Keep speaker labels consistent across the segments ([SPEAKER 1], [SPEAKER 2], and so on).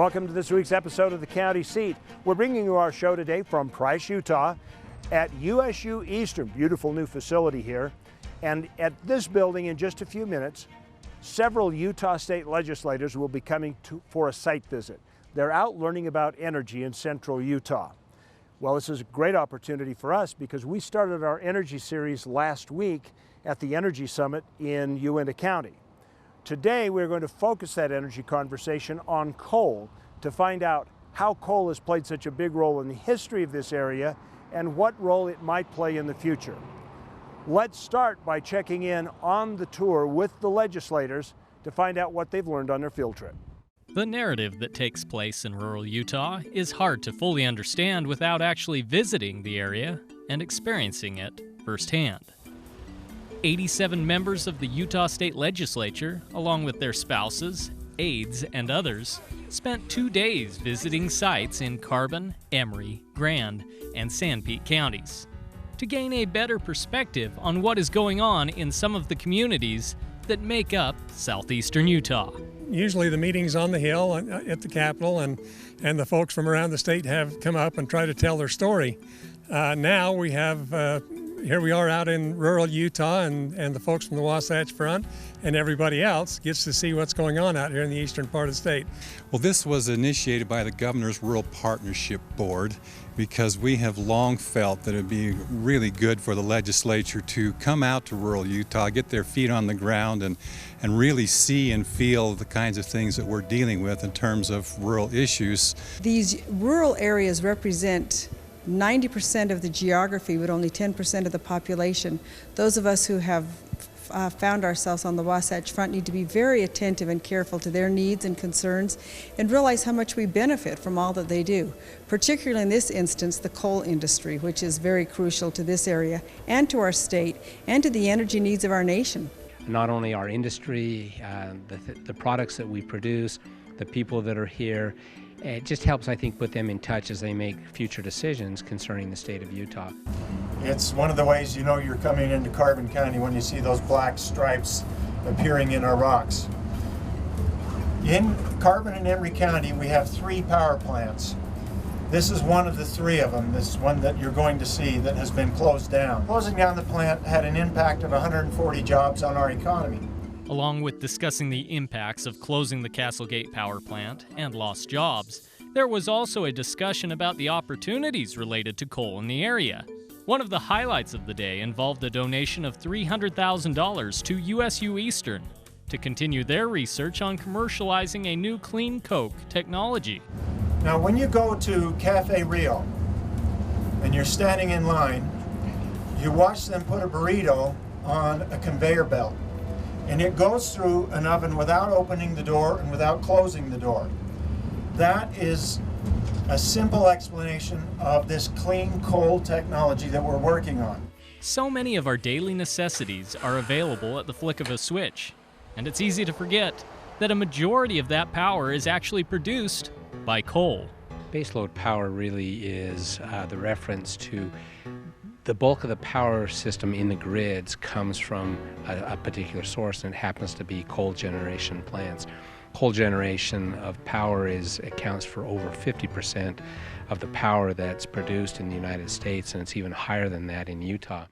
[SPEAKER 1] Welcome to this week's episode of the County Seat. We're bringing you our show today from Price, Utah at USU Eastern. Beautiful new facility here. And at this building in just a few minutes, several Utah state legislators will be coming for a site visit. They're out learning about energy in central Utah. Well, this is a great opportunity for us because we started our energy series last week at the Energy Summit in Uintah County. Today, we're going to focus that energy conversation on coal to find out how coal has played such a big role in the history of this area and what role it might play in the future. Let's start by checking in on the tour with the legislators to find out what they've learned on their field trip.
[SPEAKER 2] The narrative that takes place in rural Utah is hard to fully understand without actually visiting the area and experiencing it firsthand. 87 members of the Utah State Legislature, along with their spouses, aides, and others, spent 2 days visiting sites in Carbon, Emery, Grand, and Sanpete counties to gain a better perspective on what is going on in some of the communities that make up southeastern Utah.
[SPEAKER 3] Usually the meetings on the Hill at the Capitol and the folks from around the state have come up and try to tell their story. Now we have here we are out in rural Utah, and the folks from the Wasatch Front and everybody else gets to see what's going on out here in the eastern part of the state.
[SPEAKER 4] Well, this was initiated by the Governor's Rural Partnership Board because we have long felt that it would be really good for the legislature to come out to rural Utah, get their feet on the ground, and really see and feel the kinds of things that we're dealing with in terms of rural issues.
[SPEAKER 5] These rural areas represent 90% of the geography, but only 10% of the population. Those of us who have found ourselves on the Wasatch Front need to be very attentive and careful to their needs and concerns and realize how much we benefit from all that they do, particularly in this instance, the coal industry, which is very crucial to this area and to our state and to the energy needs of our nation.
[SPEAKER 6] Not only our industry, the products that we produce, the people that are here, it just helps, I think, put them in touch as they make future decisions concerning the state of Utah.
[SPEAKER 7] It's one of the ways you know you're coming into Carbon County when you see those black stripes appearing in our rocks. In Carbon and Emery County, we have 3 power plants. This is one of the 3 of them, this one that you're going to see that has been closed down. Closing down the plant had an impact of 140 jobs on our economy.
[SPEAKER 2] Along with discussing the impacts of closing the Castlegate power plant and lost jobs, there was also a discussion about the opportunities related to coal in the area. One of the highlights of the day involved a donation of $300,000 to USU Eastern to continue their research on commercializing a new clean coke technology.
[SPEAKER 7] Now, when you go to Cafe Rio and you're standing in line, you watch them put a burrito on a conveyor belt. And it goes through an oven without opening the door and without closing the door. That is a simple explanation of this clean coal technology that we're working on.
[SPEAKER 2] So many of our daily necessities are available at the flick of a switch, and it's easy to forget that a majority of that power is actually produced by coal.
[SPEAKER 6] Baseload power really is the reference to the bulk of the power system in the grids comes from a particular source, and it happens to be coal generation plants. Coal generation of power accounts for over 50% of the power that's produced in the United States, and it's even higher than that in Utah.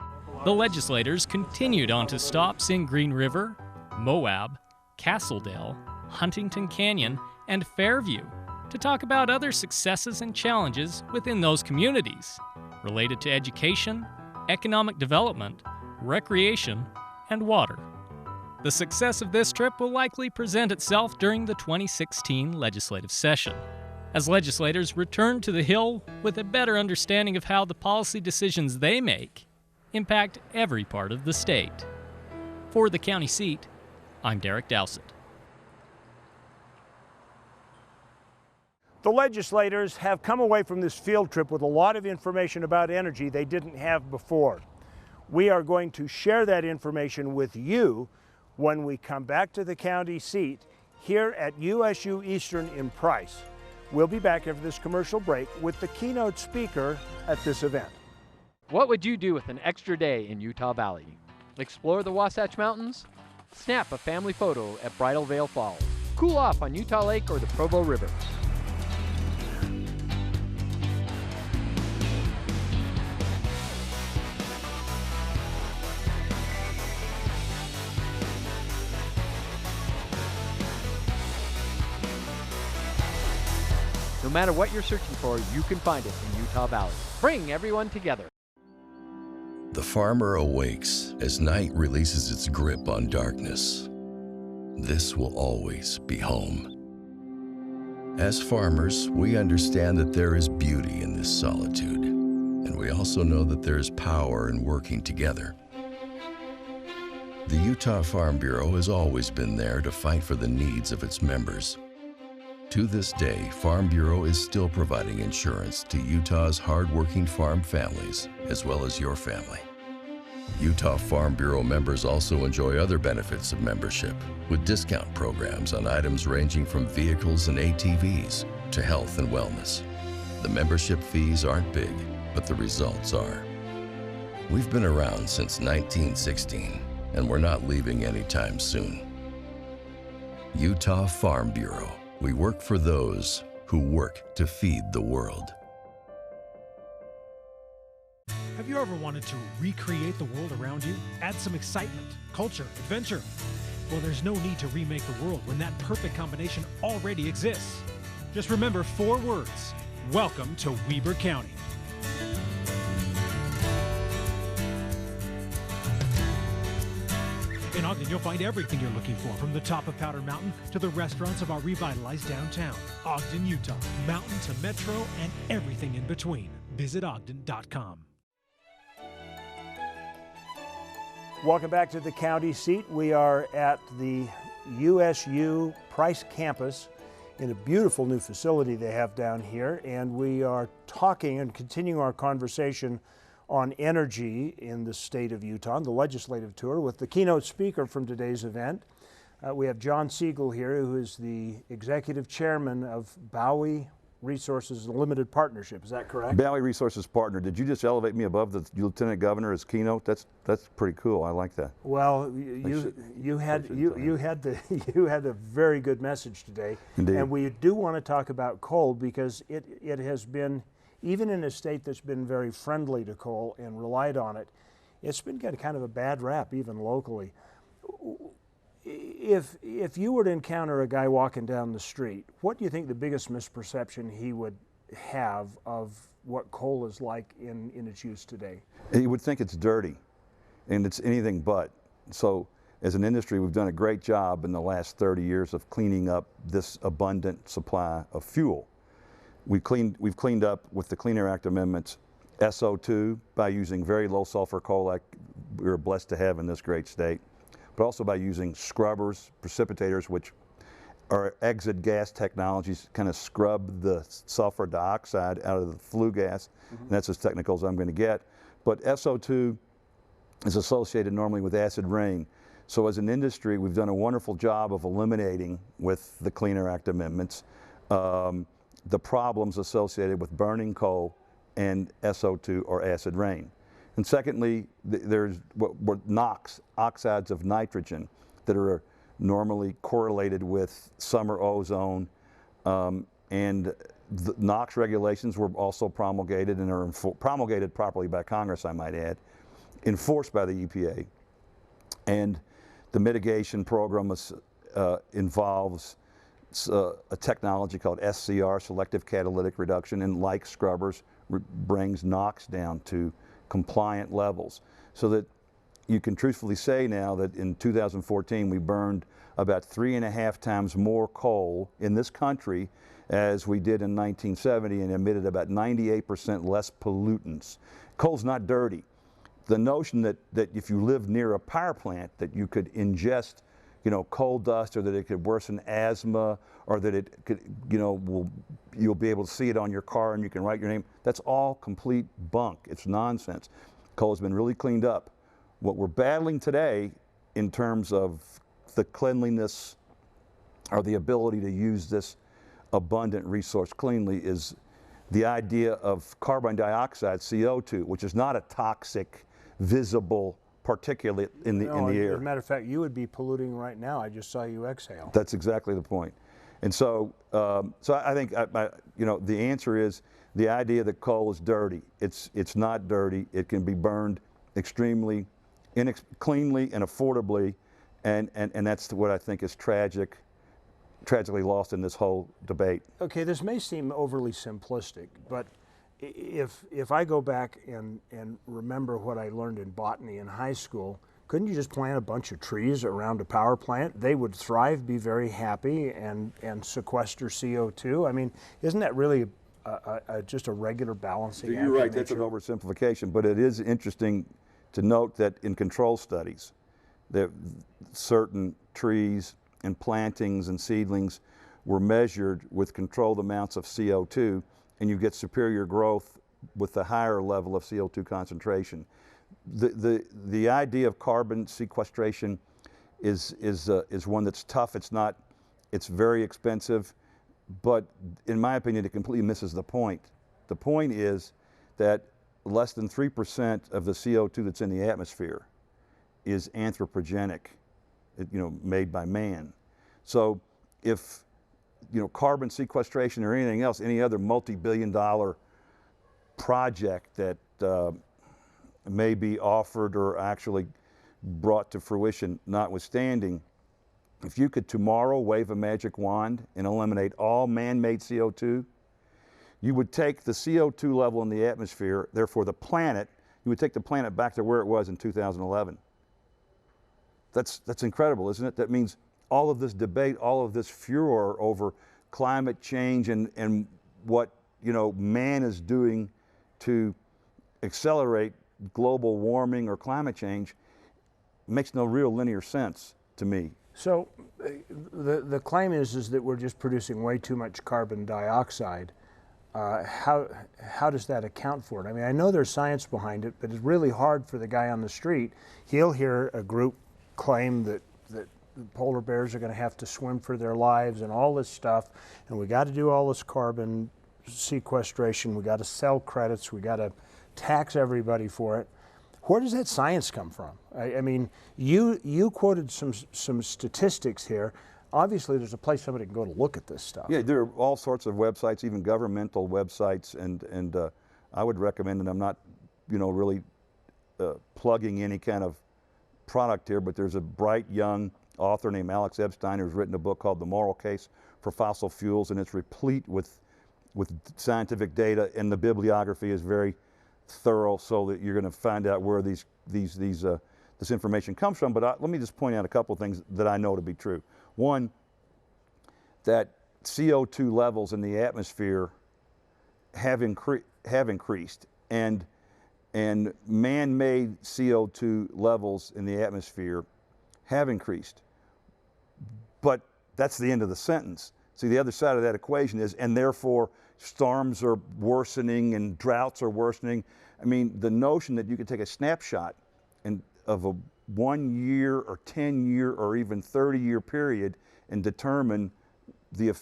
[SPEAKER 2] The legislators continued on to stops in Green River, Moab, Castledale, Huntington Canyon, and Fairview to talk about other successes and challenges within those communities related to education, economic development, recreation, and water. The success of this trip will likely present itself during the 2016 legislative session, as legislators return to the Hill with a better understanding of how the policy decisions they make impact every part of the state. For the County Seat, I'm Derek Dowsett.
[SPEAKER 1] The legislators have come away from this field trip with a lot of information about energy they didn't have before. We are going to share that information with you when we come back to the county seat here at USU Eastern in Price. We'll be back after this commercial break with the keynote speaker at this event.
[SPEAKER 8] What would you do with an extra day in Utah Valley? Explore the Wasatch Mountains? Snap a family photo at Bridal Veil Falls. Cool off on Utah Lake or the Provo River. No matter what you're searching for, you can find it in Utah Valley. Bring everyone together.
[SPEAKER 9] The farmer awakes as night releases its grip on darkness. This will always be home. As farmers, we understand that there is beauty in this solitude, and we also know that there is power in working together. The Utah Farm Bureau has always been there to fight for the needs of its members. To this day, Farm Bureau is still providing insurance to Utah's hard-working farm families, as well as your family. Utah Farm Bureau members also enjoy other benefits of membership, with discount programs on items ranging from vehicles and ATVs to health and wellness. The membership fees aren't big, but the results are. We've been around since 1916, and we're not leaving anytime soon. Utah Farm Bureau. We work for those who work to feed the world.
[SPEAKER 10] Have you ever wanted to recreate the world around you? Add some excitement, culture, adventure? Well, there's no need to remake the world when that perfect combination already exists. Just remember 4 words. Welcome to Weber County. In Ogden, you'll find everything you're looking for, from the top of Powder Mountain to the restaurants of our revitalized downtown. Ogden, Utah, mountain to metro and everything in between. Visit Ogden.com.
[SPEAKER 1] Welcome back to the county seat. We are at the USU Price campus in a beautiful new facility they have down here, and we are talking and continuing our conversation on energy in the state of Utah, the legislative tour, with the keynote speaker from today's event. We have John Siegel here, who is the executive chairman of Bowie Resources Limited Partnership. Is that correct?
[SPEAKER 11] Bowie Resources Partner. Did you just elevate me above the lieutenant governor as keynote? That's pretty cool. I like that.
[SPEAKER 1] Well, you had a very good message today.
[SPEAKER 11] Indeed.
[SPEAKER 1] And we do want to talk about coal, because it has been, even in a state that's been very friendly to coal and relied on it, it's been getting kind of a bad rap, even locally. If you were to encounter a guy walking down the street, what do you think the biggest misperception he would have of what coal is like in its use today?
[SPEAKER 11] He would think it's dirty, and it's anything but. So as an industry, we've done a great job in the last 30 years of cleaning up this abundant supply of fuel. We've cleaned up with the Clean Air Act amendments SO2 by using very low sulfur coal like we're blessed to have in this great state, but also by using scrubbers, precipitators, which are exit gas technologies, kind of scrub the sulfur dioxide out of the flue gas. And that's as technical as I'm going to get. But SO2 is associated normally with acid rain. So as an industry, we've done a wonderful job of eliminating, with the Clean Air Act amendments, the problems associated with burning coal and SO2 or acid rain. And secondly, there's what NOx, oxides of nitrogen, that are normally correlated with summer ozone. And the NOx regulations were also promulgated, and are promulgated properly by Congress, I might add, enforced by the EPA. And the mitigation program involves a technology called SCR, selective catalytic reduction, and like scrubbers, brings NOx down to compliant levels. So that you can truthfully say now that in 2014 we burned about 3.5 times more coal in this country as we did in 1970, and emitted about 98% less pollutants. Coal's not dirty. The notion that if you live near a power plant that you could ingest coal dust, or that it could worsen asthma, or that it could, you'll be able to see it on your car and you can write your name. That's all complete bunk. It's nonsense. Coal has been really cleaned up. What we're battling today in terms of the cleanliness or the ability to use this abundant resource cleanly is the idea of carbon dioxide, CO2, which is not a toxic, visible particulate in the air.
[SPEAKER 1] As a matter of fact, you would be polluting right now. I just saw you exhale.
[SPEAKER 11] That's exactly the point. And so, I think the answer is the idea that coal is dirty. It's not dirty. It can be burned extremely cleanly and affordably, and that's what I think is tragic tragically lost in this whole debate.
[SPEAKER 1] Okay, this may seem overly simplistic, but if I go back and remember what I learned in botany in high school, couldn't you just plant a bunch of trees around a power plant? They would thrive, be very happy, and sequester CO2. I mean, isn't that really just a regular balancing act?
[SPEAKER 11] You're right, that's an oversimplification, but it is interesting to note that in control studies, that certain trees and plantings and seedlings were measured with controlled amounts of CO2, and you get superior growth with the higher level of CO2 concentration. The idea of carbon sequestration is one that's tough. It's very expensive, but in my opinion, it completely misses the point. The point is that less than 3% of the CO2 that's in the atmosphere is anthropogenic, made by man. So if carbon sequestration or anything else, any other multi-billion-dollar project that may be offered or actually brought to fruition notwithstanding, if you could tomorrow wave a magic wand and eliminate all man-made CO2, you would take the CO2 level in the atmosphere, therefore the planet, you would take the planet back to where it was in 2011. That's incredible, isn't it? That means all of this debate, all of this furor over climate change and what man is doing to accelerate global warming or climate change makes no real linear sense to me.
[SPEAKER 1] So the claim is that we're just producing way too much carbon dioxide. How does that account for it? I mean, I know there's science behind it, but it's really hard for the guy on the street. He'll hear a group claim that polar bears are going to have to swim for their lives and all this stuff, and we got to do all this carbon sequestration, we got to sell credits, we got to tax everybody for it. Where does that science come from? I mean, you quoted some statistics here. Obviously, there's a place somebody can go to look at this stuff.
[SPEAKER 11] Yeah, there are all sorts of websites, even governmental websites, and I would recommend, and I'm not, really plugging any kind of product here, but there's a bright young author named Alex Epstein who's written a book called The Moral Case for Fossil Fuels, and it's replete with scientific data, and the bibliography is very thorough, so that you're going to find out where this information comes from. But let me just point out a couple of things that I know to be true. One, that CO2 levels in the atmosphere have increased, and man-made CO2 levels in the atmosphere have increased. But that's the end of the sentence. See, the other side of that equation is, and therefore storms are worsening and droughts are worsening. I mean, the notion that you could take a snapshot of a 1 year or 10 year or even 30-year period and determine the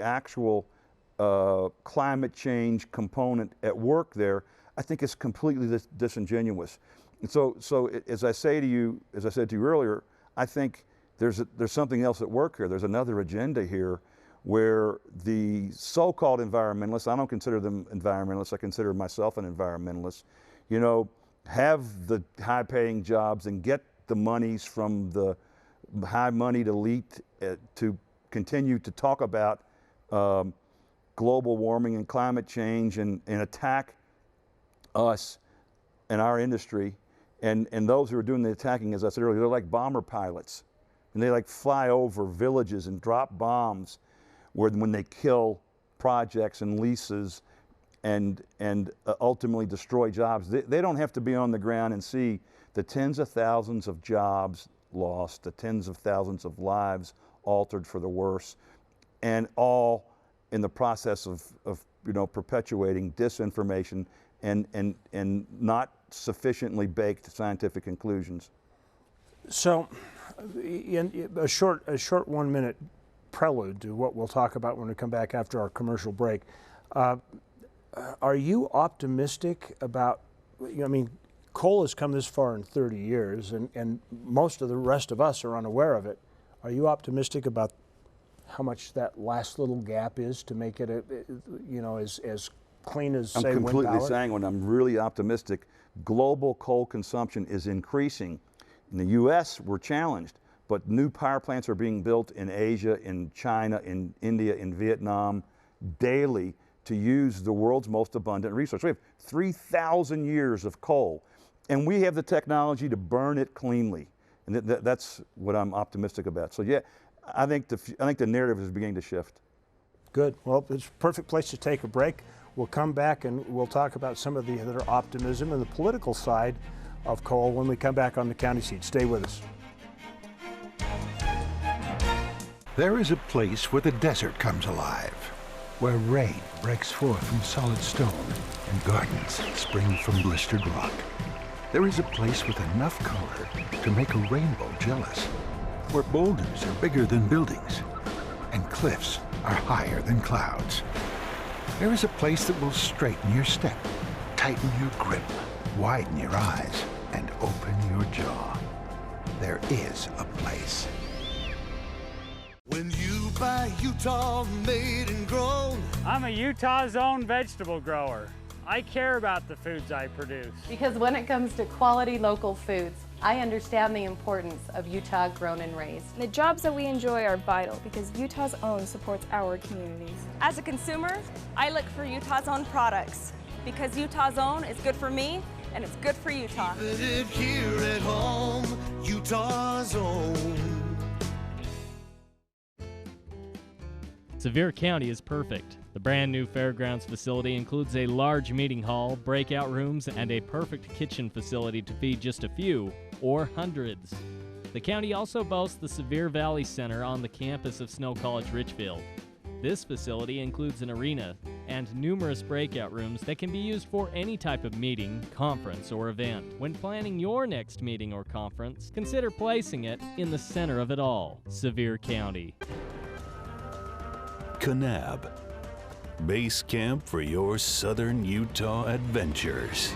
[SPEAKER 11] actual climate change component at work there, I think is completely disingenuous. And so as I said to you earlier, I think there's something else at work here. There's another agenda here where the so-called environmentalists, I don't consider them environmentalists, I consider myself an environmentalist, have the high-paying jobs and get the monies from the high-moneyed elite to continue to talk about global warming and climate change and attack us and our industry. And those who are doing the attacking, as I said earlier, they're like bomber pilots. And they fly over villages and drop bombs when they kill projects and leases and ultimately destroy jobs. They don't have to be on the ground and see the tens of thousands of jobs lost, the tens of thousands of lives altered for the worse, and all in the process of perpetuating disinformation and not sufficiently baked scientific conclusions.
[SPEAKER 1] So, in a short 1 minute prelude to what we'll talk about when we come back after our commercial break, are you optimistic about? I mean, coal has come this far in 30 years, and most of the rest of us are unaware of it. Are you optimistic about how much that last little gap is to make it as clean as, say,
[SPEAKER 11] I'm completely
[SPEAKER 1] wind power?
[SPEAKER 11] sanguine. I'm really optimistic. Global coal consumption is increasing. In the U.S., we're challenged, but new power plants are being built in Asia, in China, in India, in Vietnam daily to use the world's most abundant resource. We have 3,000 years of coal, and we have the technology to burn it cleanly. And that's what I'm optimistic about. So yeah, I think the narrative is beginning to shift.
[SPEAKER 1] Good. Well, it's a perfect place to take a break. We'll come back and we'll talk about some of the other optimism and the political side of coal when we come back on the county seat. Stay with us.
[SPEAKER 12] There is a place where the desert comes alive, where rain breaks forth from solid stone and gardens spring from blistered rock. There is a place with enough color to make a rainbow jealous, where boulders are bigger than buildings and cliffs are higher than clouds. There is a place that will straighten your step, tighten your grip, widen your eyes, and open your jaw. There is a place.
[SPEAKER 13] When you buy Utah made and grown.
[SPEAKER 14] I'm a Utah's own vegetable grower. I care about the foods I produce.
[SPEAKER 15] Because when it comes to quality local foods, I understand the importance of Utah grown and raised.
[SPEAKER 16] The jobs that we enjoy are vital because Utah's own supports our communities.
[SPEAKER 17] As a consumer, I look for Utah's own products because Utah's own is good for me and it's good for Utah.
[SPEAKER 13] Keep it here at home, Utah's own.
[SPEAKER 2] Sevier County is perfect. The brand new fairgrounds facility includes a large meeting hall, breakout rooms, and a perfect kitchen facility to feed just a few or hundreds. The county also boasts the Sevier Valley Center on the campus of Snow College Richfield. This facility includes an arena and numerous breakout rooms that can be used for any type of meeting, conference, or event. When planning your next meeting or conference, consider placing it in the center of it all, Sevier County.
[SPEAKER 18] Kanab, base camp for your southern Utah adventures.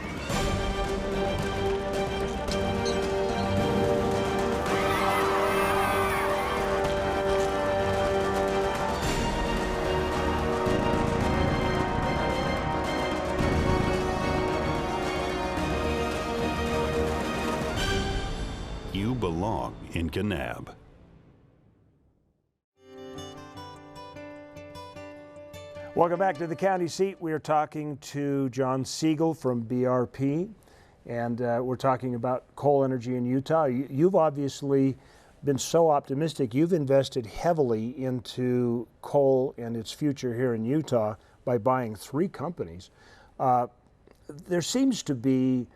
[SPEAKER 18] You belong in Kanab.
[SPEAKER 1] Welcome back to the county seat. We are talking to John Siegel from BRP, and we're talking about coal energy in Utah. You've obviously been so optimistic. You've invested heavily into coal and its future here in Utah by buying 3 companies. There seems to be,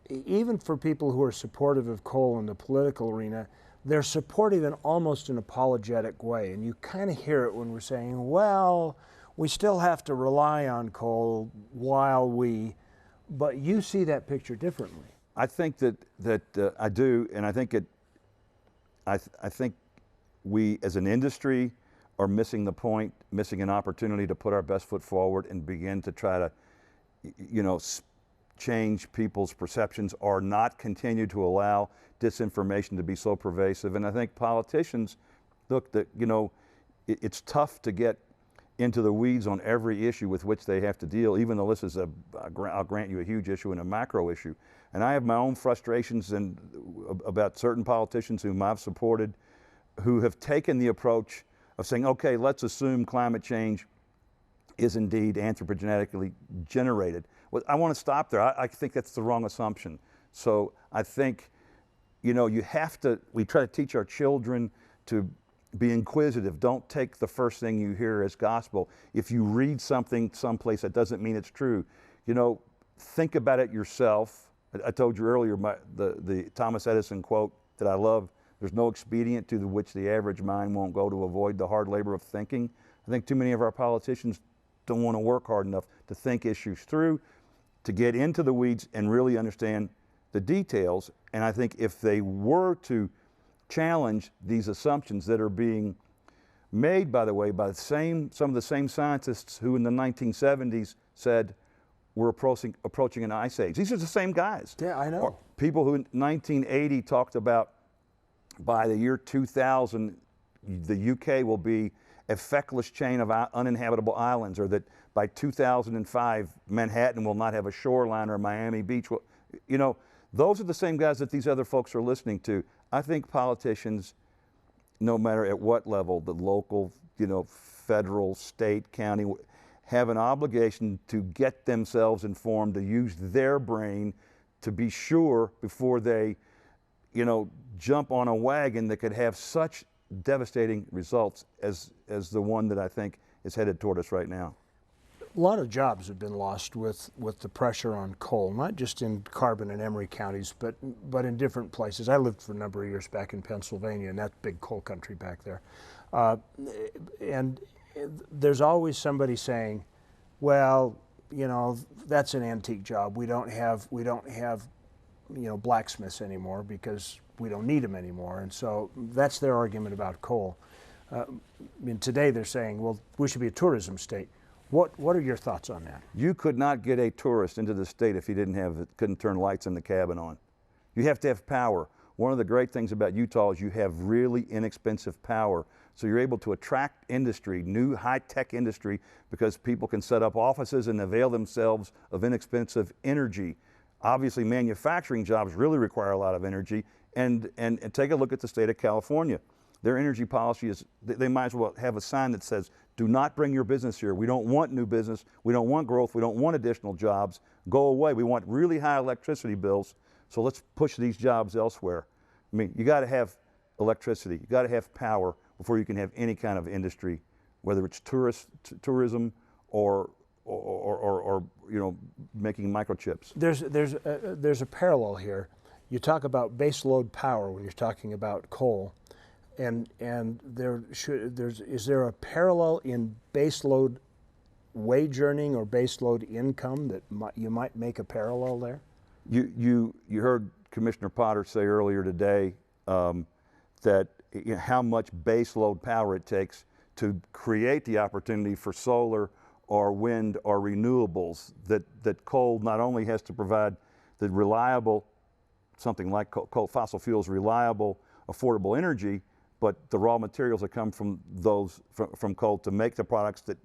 [SPEAKER 1] even for people who are supportive of coal in the political arena, they're supportive in almost an apologetic way. And you kind of hear it when we're saying, well, we still have to rely on coal but you see that picture differently.
[SPEAKER 11] I think that I do, and I think I think we as an industry are missing the point, missing an opportunity to put our best foot forward and begin to try to, change people's perceptions or not continue to allow disinformation to be so pervasive. And I think politicians, look, it's tough to get into the weeds on every issue with which they have to deal, even though this is I'll grant you, a huge issue and a macro issue. And I have my own frustrations about certain politicians whom I've supported who have taken the approach of saying, okay, let's assume climate change is indeed anthropogenetically generated. Well, I want to stop there. I think that's the wrong assumption. So I think, we try to teach our children to be inquisitive. Don't take the first thing you hear as gospel. If you read something someplace, that doesn't mean it's true. Think about it yourself. I told you earlier the Thomas Edison quote that I love, there's no expedient to which the average mind won't go to avoid the hard labor of thinking. I think too many of our politicians don't want to work hard enough to think issues through, to get into the weeds and really understand the details. And I think if they were to challenge these assumptions that are being made, by the way, by some of the same scientists who in the 1970s said we're approaching an ice age. These are the same guys.
[SPEAKER 1] Yeah, I know.
[SPEAKER 11] Or people who in 1980 talked about by the year 2000, the UK will be a feckless chain of uninhabitable islands, or that by 2005, Manhattan will not have a shoreline or Miami Beach. Those are the same guys that these other folks are listening to. I think politicians no matter at what level, the local, federal, state, county, have an obligation to get themselves informed, to use their brain to be sure before they, jump on a wagon that could have such devastating results as the one that I think is headed toward us right now.
[SPEAKER 1] A lot of jobs have been lost with the pressure on coal, not just in Carbon and Emery counties, but in different places. I lived for a number of years back in Pennsylvania, and that's big coal country back there. And there's always somebody saying, well, that's an antique job. We don't have blacksmiths anymore because we don't need them anymore. And so that's their argument about coal. Today they're saying, well, we should be a tourism state. What are your thoughts on that?
[SPEAKER 11] You could not get a tourist into the state if you couldn't turn lights in the cabin on. You have to have power. One of the great things about Utah is you have really inexpensive power. So you're able to attract industry, new high-tech industry, because people can set up offices and avail themselves of inexpensive energy. Obviously, manufacturing jobs really require a lot of energy. And take a look at the state of California. Their energy policy is, they might as well have a sign that says, do not bring your business here. We don't want new business. We don't want growth. We don't want additional jobs. Go away. We want really high electricity bills. So let's push these jobs elsewhere. I mean, you got to have electricity. You got to have power before you can have any kind of industry, whether it's tourism or making microchips.
[SPEAKER 1] There's a parallel here. You talk about base load power when you're talking about coal. And is there a parallel in baseload wage earning or baseload income that you might make a parallel there?
[SPEAKER 11] You heard Commissioner Potter say earlier today that how much baseload power it takes to create the opportunity for solar or wind or renewables. That coal not only has to provide the reliable, something like coal, fossil fuels, reliable, affordable energy, but the raw materials that come from from coal to make the products that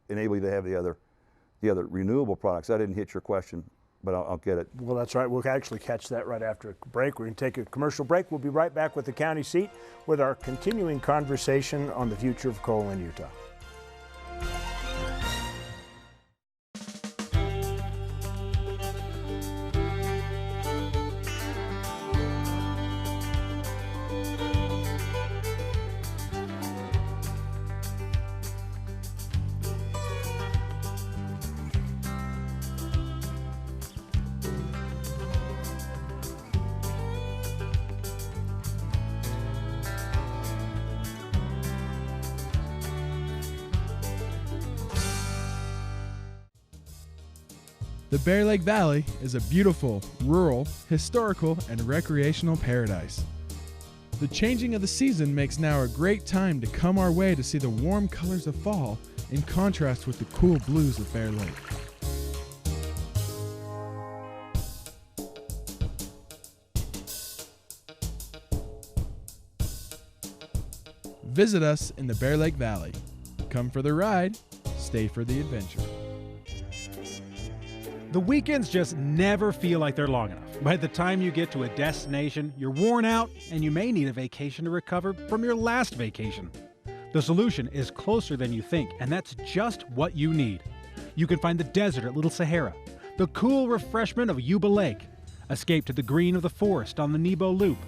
[SPEAKER 11] enable you to have the other renewable products. I didn't hit your question, but I'll get it.
[SPEAKER 1] Well, that's right. We'll actually catch that right after a break. We're going to take a commercial break. We'll be right back with the county seat with our continuing conversation on the future of coal in Utah.
[SPEAKER 19] The Bear Lake Valley is a beautiful, rural, historical, and recreational paradise. The changing of the season makes now a great time to come our way to see the warm colors of fall in contrast with the cool blues of Bear Lake. Visit us in the Bear Lake Valley. Come for the ride, stay for the adventure.
[SPEAKER 10] The weekends just never feel like they're long enough. By the time you get to a destination, you're worn out and you may need a vacation to recover from your last vacation. The solution is closer than you think, and that's just what you need. You can find the desert at Little Sahara, the cool refreshment of Yuba Lake, escape to the green of the forest on the Nebo Loop.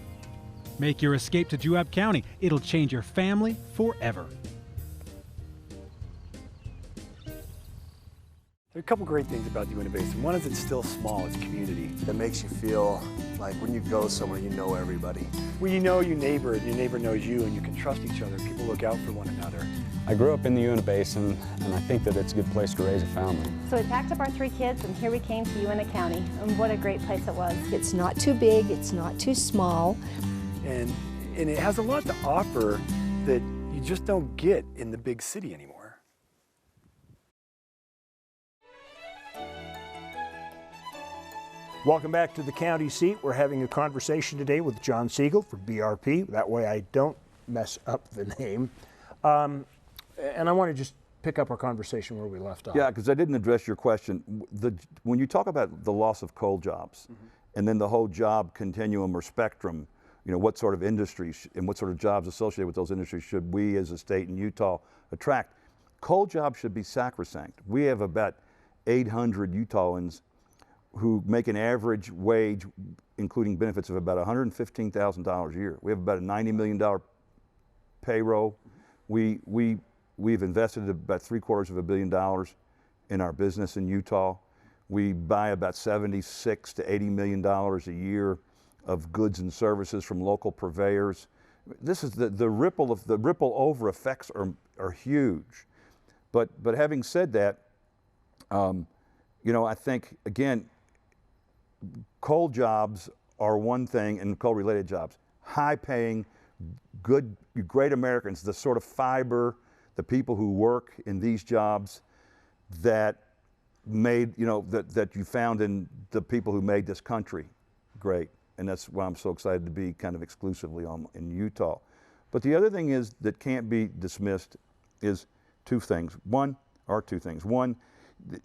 [SPEAKER 10] Make your escape to Juab County. It'll change your family forever.
[SPEAKER 20] There are a couple great things about the Uinta Basin. One is it's still small, it's community. That makes you feel like when you go somewhere, you know everybody. When you know your neighbor knows you, and you can trust each other. People look out for one another.
[SPEAKER 21] I grew up in the Uinta Basin, and I think that it's a good place to raise a family.
[SPEAKER 15] So we packed up our 3 kids, and here we came to Uinta County, and what a great place it was.
[SPEAKER 22] It's not too big, it's not too small.
[SPEAKER 20] And it has a lot to offer that you just don't get in the big city anymore.
[SPEAKER 1] Welcome back to the county seat. We're having a conversation today with John Siegel for BRP. That way I don't mess up the name. And I want to just pick up our conversation where we left off.
[SPEAKER 11] Yeah, because I didn't address your question. When you talk about the loss of coal jobs, and then the whole job continuum or spectrum, you know, what sort of industries and what sort of jobs associated with those industries should we as a state in Utah attract. Coal jobs should be sacrosanct. We have about 800 Utahans who make an average wage, including benefits, of about $115,000 a year. We have about a $90 million payroll. We've invested about $750 million in our business in Utah. We buy about $76 to $80 million a year of goods and services from local purveyors. This is the ripple over effects are huge. But having said that, you know, I think again, coal jobs are one thing, and coal-related jobs, high-paying, good, great Americans, the sort of fiber, the people who work in these jobs that made, you know, that you found in the people who made this country great. And that's why I'm so excited to be kind of exclusively in Utah. But the other thing is that can't be dismissed is two things. One,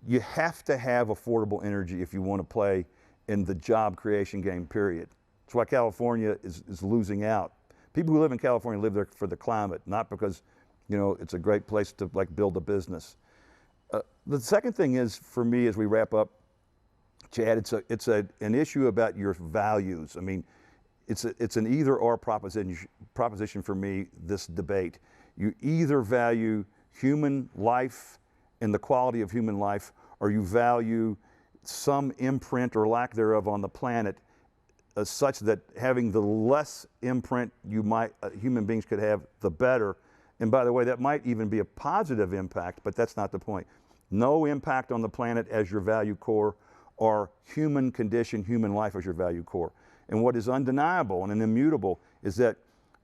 [SPEAKER 11] you have to have affordable energy if you want to play in the job creation game, period. That's why California is losing out. People who live in California live there for the climate, not because, you know, it's a great place to like build a business. The second thing is, for me, as we wrap up, Chad, it's an issue about your values. I mean, it's an either-or proposition for me, this debate. You either value human life and the quality of human life, or you value some imprint or lack thereof on the planet such that having the less imprint human beings could have, the better. And by the way, that might even be a positive impact, but that's not the point. No impact on the planet as your value core, or human condition, human life as your value core. And what is undeniable and immutable is that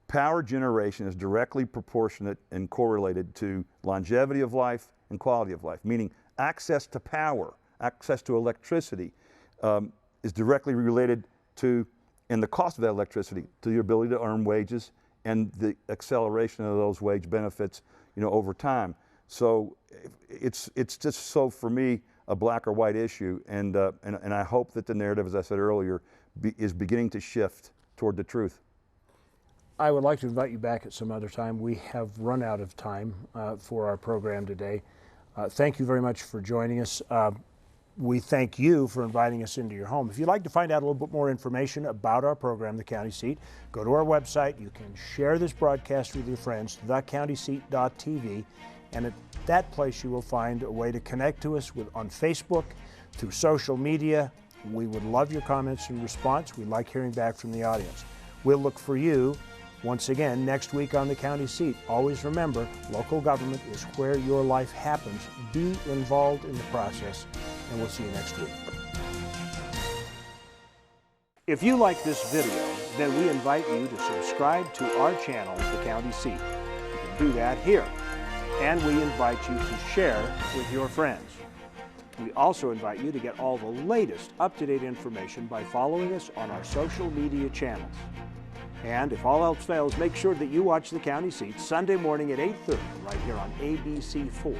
[SPEAKER 11] power generation is directly proportionate and correlated to longevity of life and quality of life, meaning access to power, access to electricity is directly related to, and the cost of that electricity, to your ability to earn wages and the acceleration of those wage benefits, you know, over time. So it's just, so for me, a black or white issue, and I hope that the narrative, as I said earlier, is beginning to shift toward the truth.
[SPEAKER 1] I would like to invite you back at some other time. We have run out of time for our program today. Thank you very much for joining us. We thank you for inviting us into your home. If you'd like to find out a little bit more information about our program, The County Seat, go to our website. You can share this broadcast with your friends, thecountyseat.tv, and at that place you will find a way to connect to us on Facebook, through social media. We would love your comments and response. We like hearing back from the audience. We'll look for you once again next week on The County Seat. Always remember, local government is where your life happens. Be involved in the process, and we'll see you next week. If you like this video, then we invite you to subscribe to our channel, The County Seat. You can do that here. And we invite you to share with your friends. We also invite you to get all the latest up-to-date information by following us on our social media channels. And if all else fails, make sure that you watch The County Seat Sunday morning at 8:30 right here on ABC4.